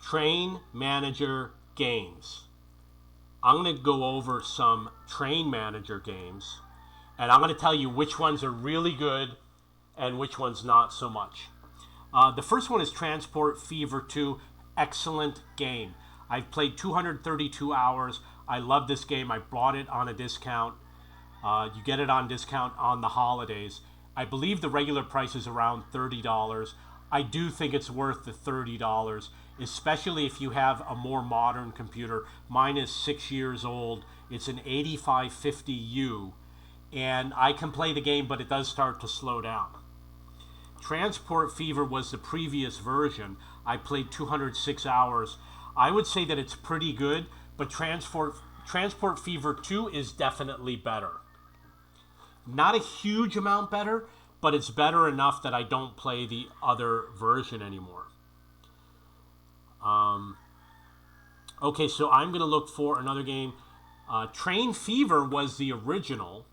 Train Manager games. I'm going to go over some Train Manager games, and I'm going to tell you which ones are really good and which ones not so much. The first one is Transport Fever 2. Excellent game. I've played 232 hours. I love this game. I bought it on a discount. You get it on discount on the holidays. I believe the regular price is around $30. I do think it's worth the $30, especially if you have a more modern computer. Mine is 6 years old. It's an 8550U, and I can play the game, but it does start to slow down. Transport Fever was the previous version. I played 206 hours. I would say that it's pretty good, but Transport Fever 2 is definitely better. Not a huge amount better, but it's better enough that I don't play the other version anymore. Okay, so I'm going to look for another game. Train Fever was the original,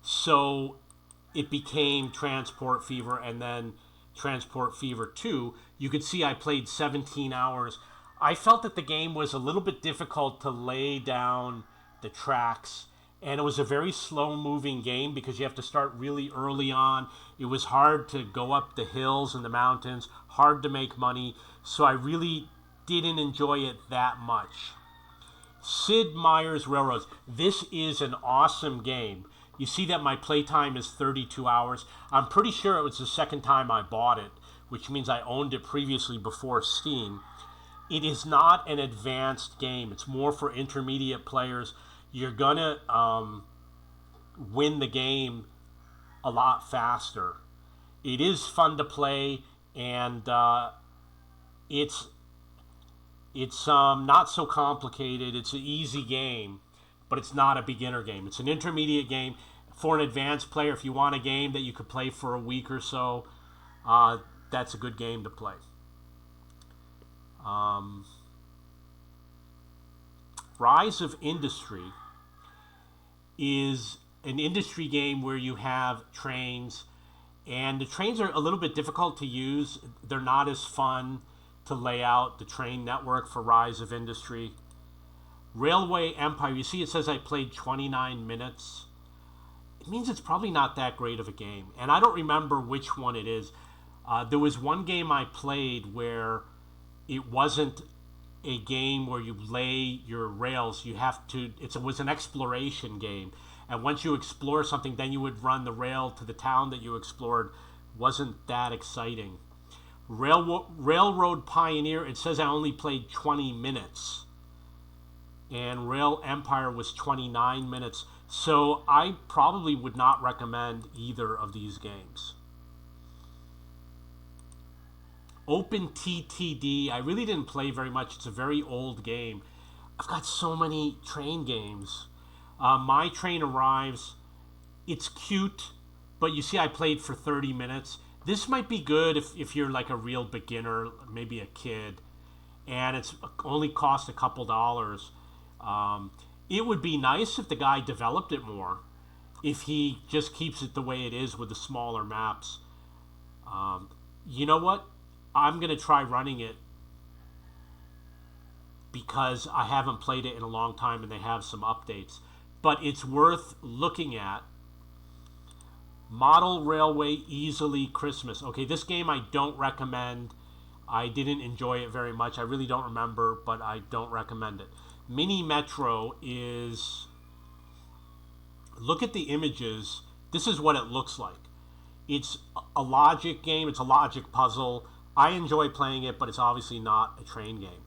so it became Transport Fever and then Transport Fever 2. You could see I played 17 hours. I felt that the game was a little bit difficult to lay down the tracks, and it was a very slow moving game because you have to start really early on. It was hard to go up the hills and the mountains, hard to make money, so I really didn't enjoy it that much. Sid Meier's Railroads. This is an awesome game. You see that my playtime is 32 hours. I'm pretty sure it was the second time I bought it, which means I owned it previously before Steam. It is not an advanced game. It's more for intermediate players. You're going to win the game a lot faster. It is fun to play, and it's not so complicated. It's an easy game, but it's not a beginner game. It's an intermediate game for an advanced player. If you want a game that you could play for a week or so, that's a good game to play. Rise of Industry is an industry game where you have trains, and the trains are a little bit difficult to use. They're not as fun to lay out, the train network for Rise of Industry. Railway Empire, you see it says I played 29 minutes. It means it's probably not that great of a game, and I don't remember which one it is. There was one game I played where it wasn't a game where you lay your rails. You have to. It was an exploration game, and once you explore something, then you would run the rail to the town that you explored. Wasn't that exciting? Railroad Pioneer. It says I only played 20 minutes, and Rail Empire was 29 minutes. So I probably would not recommend either of these games. OpenTTD, I really didn't play very much. It's a very old game. I've got so many train games. My Train Arrives. It's cute, but you see I played for 30 minutes. This might be good if you're like a real beginner, maybe a kid, and it's only cost a couple dollars. It would be nice if the guy developed it more, if he just keeps it the way it is with the smaller maps. You know what? I'm going to try running it because I haven't played it in a long time and they have some updates. But it's worth looking at. Model Railway Easily Christmas. Okay, this game I don't recommend. I didn't enjoy it very much. I really don't remember, but I don't recommend it. Mini Metro is... Look at the images. This is what it looks like. It's a logic game. It's a logic puzzle. I enjoy playing it, but it's obviously not a train game.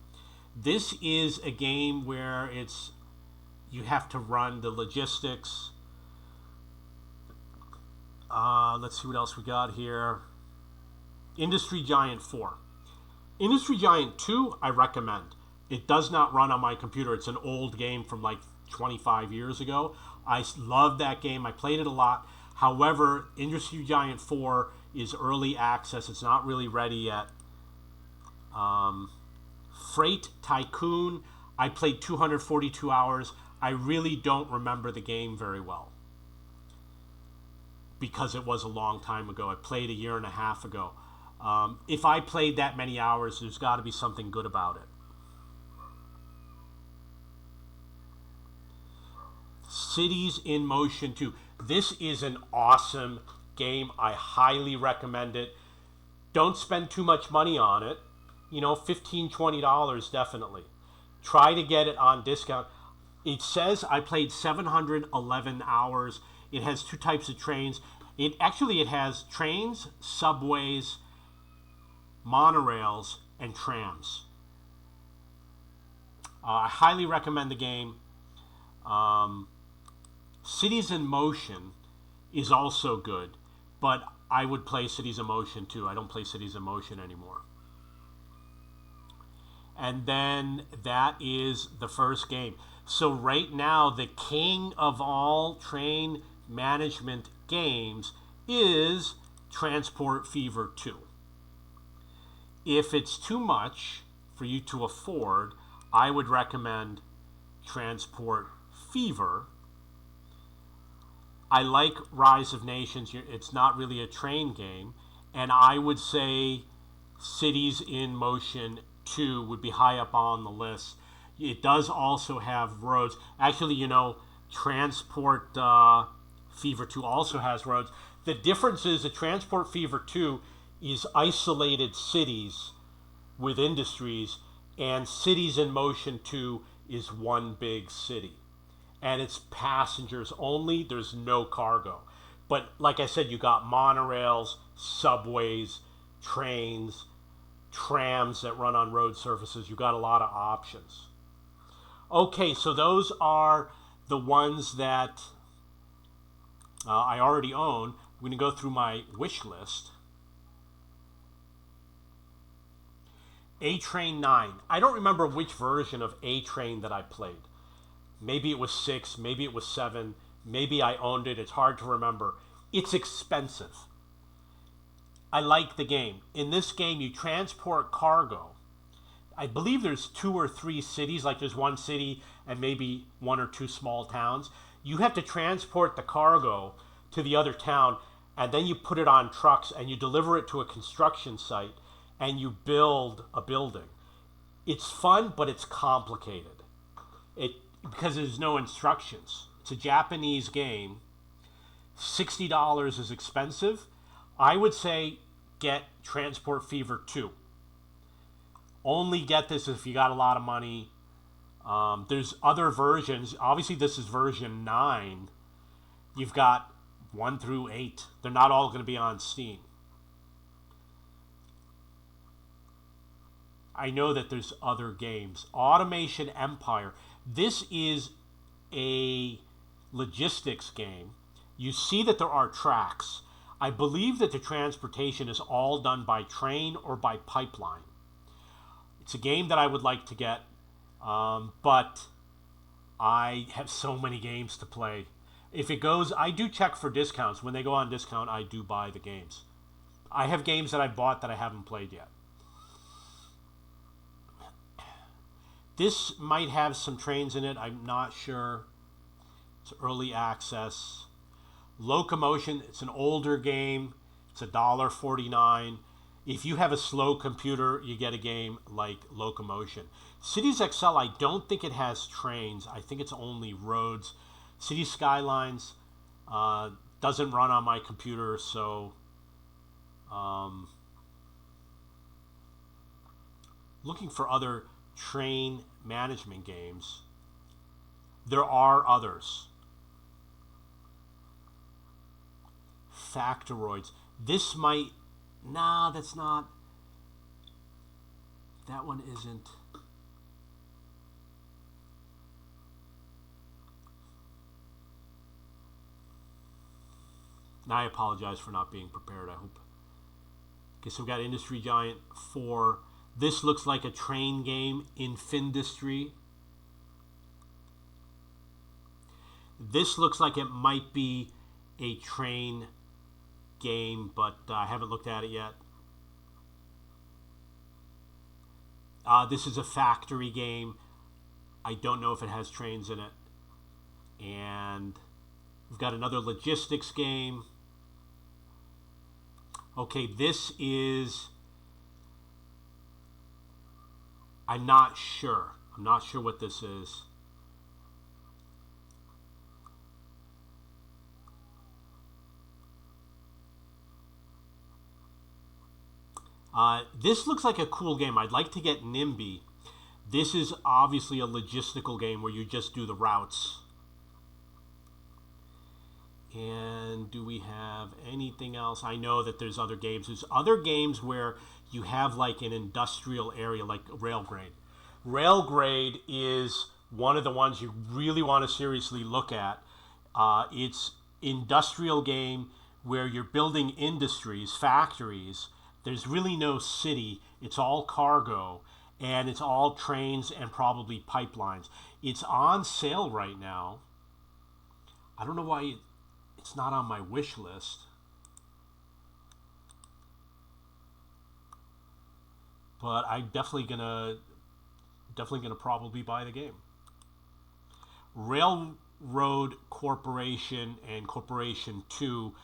This is a game where you have to run the logistics. Let's see what else we got here. Industry Giant 4. Industry Giant 2, I recommend. It does not run on my computer. It's an old game from like 25 years ago. I love that game. I played it a lot. However, Industry Giant 4 is early access. It's not really ready yet. Freight Tycoon, I played 242 hours. I really don't remember the game very well because it was a long time ago. I played a year and a half ago. If I played that many hours, there's got to be something good about it. Cities in Motion 2. This is an awesome game. I highly recommend it. Don't spend too much money on it. $15, $20 definitely. Try to get it on discount. It says I played 711 hours. It has two types of trains. It has trains, subways, monorails, and trams. I highly recommend the game. Cities in Motion is also good, but I would play Cities in Motion too. I don't play Cities in Motion anymore. And then that is the first game. So right now, the king of all train management games is Transport Fever 2. If it's too much for you to afford, I would recommend Transport Fever. I like Rise of Nations. It's not really a train game. And I would say Cities in Motion 2 would be high up on the list. It does also have roads. Actually, Transport Fever 2 also has roads. The difference is that Transport Fever 2 is isolated cities with industries, and Cities in Motion 2 is one big city. And it's passengers only. There's no cargo. But like I said, you got monorails, subways, trains, trams that run on road surfaces. You got a lot of options. Okay, so those are the ones that I already own. I'm going to go through my wish list. A-Train 9. I don't remember which version of A-Train that I played. Maybe it was 6, maybe it was 7, maybe I owned it. It's hard to remember. It's expensive. I like the game. In this game, you transport cargo. I believe there's 2 or 3 cities, like there's one city and maybe 1 or 2 small towns. You have to transport the cargo to the other town, and then you put it on trucks and you deliver it to a construction site and you build a building. It's fun, but it's complicated. Because there's no instructions. It's a Japanese game. $60 is expensive. I would say get Transport Fever 2. Only get this if you got a lot of money. There's other versions. Obviously, this is version 9. You've got 1 through 8. They're not all going to be on Steam. I know that there's other games. Automation Empire. This is a logistics game. You see that there are tracks. I believe that the transportation is all done by train or by pipeline. It's a game that I would like to get, but I have so many games to play. If it goes, I do check for discounts. When they go on discount, I do buy the games. I have games that I bought that I haven't played yet. This might have some trains in it. I'm not sure. It's early access. Locomotion, it's an older game. It's $1.49. If you have a slow computer, you get a game like Locomotion. Cities XL, I don't think it has trains. I think it's only roads. City Skylines doesn't run on my computer, so looking for other train management games. There are others. Factoroids. This might... Nah, that's not... That one isn't... Now I apologize for not being prepared, I hope. Okay, so we got Industry Giant 4. This looks like a train game in Findustry. This looks like it might be a train game, but I haven't looked at it yet. This is a factory game. I don't know if it has trains in it. And we've got another logistics game. Okay, this is... I'm not sure. I'm not sure what this is. This looks like a cool game. I'd like to get NIMBY. This is obviously a logistical game where you just do the routes. And do we have anything else? I know that there's other games. There's other games where you have like an industrial area, like Railgrade. Railgrade is one of the ones you really want to seriously look at. It's industrial game where you're building industries, factories. There's really no city. It's all cargo, and it's all trains and probably pipelines. It's on sale right now. I don't know why it's not on my wish list. But I'm definitely gonna probably buy the game. Railroad Corporation and Corporation 2.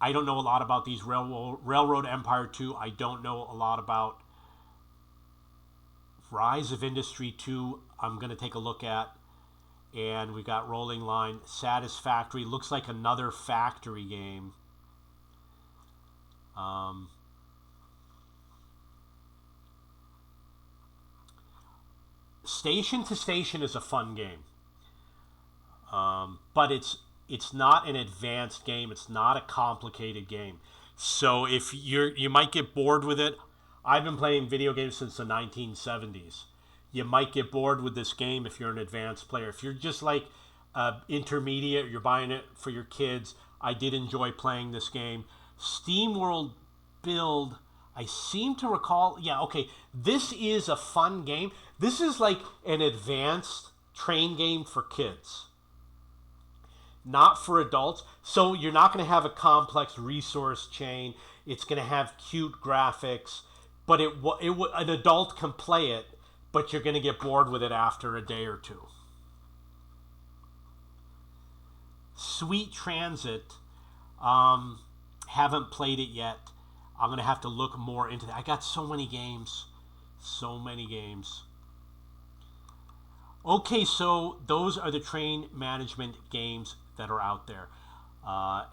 I don't know a lot about these. Railroad Empire 2. I don't know a lot about. Rise of Industry 2. I'm going to take a look at. And we got Rolling Line. Satisfactory. Looks like another factory game. Station to Station is a fun game. But it's not an advanced game. It's not a complicated game. So if you might get bored with it. I've been playing video games since the 1970s. You might get bored with this game if you're an advanced player. If you're just like intermediate, you're buying it for your kids. I did enjoy playing this game. SteamWorld Build, I seem to recall. Yeah, okay. This is a fun game. This is like an advanced train game for kids, not for adults. So you're not going to have a complex resource chain. It's going to have cute graphics, but an adult can play it, but you're going to get bored with it after a day or two. Sweet Transit, haven't played it yet. I'm going to have to look more into that. I got so many games. So many games. Okay, so those are the train management games that are out there.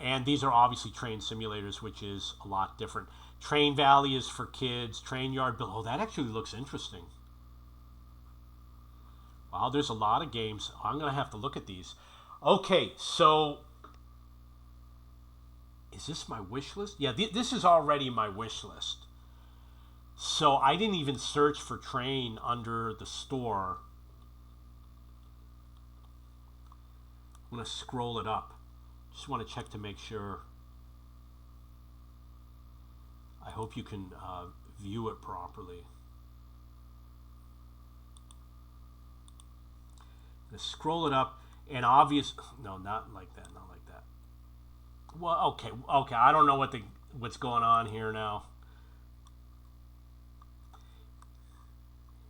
And these are obviously train simulators, which is a lot different. Train Valley is for kids. Train Yard Build. Oh, that actually looks interesting. Wow, there's a lot of games. I'm going to have to look at these. Okay, so is this my wish list? Yeah, this is already my wish list. So I didn't even search for train under the store. I'm going to scroll it up. Just want to check to make sure. I hope you can view it properly. I'm going to scroll it up, and no, not like that, not like that. Well, okay. I don't know what's going on here now.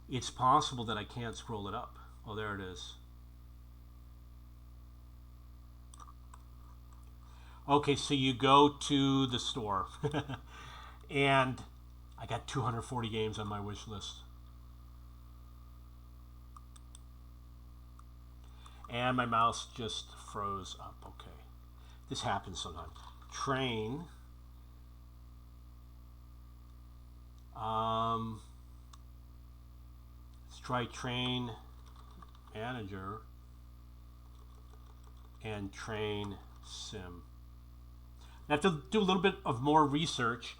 It's possible that I can't scroll it up. Oh, there it is. Okay, so you go to the store, and I got 240 games on my wish list. And my mouse just froze up. Okay. This happens sometimes. Train. Let's try Train Manager and Train Sim. I have to do a little bit of more research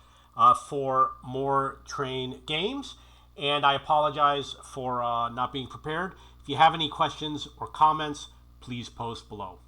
for more train games, and I apologize for not being prepared. If you have any questions or comments, please post below.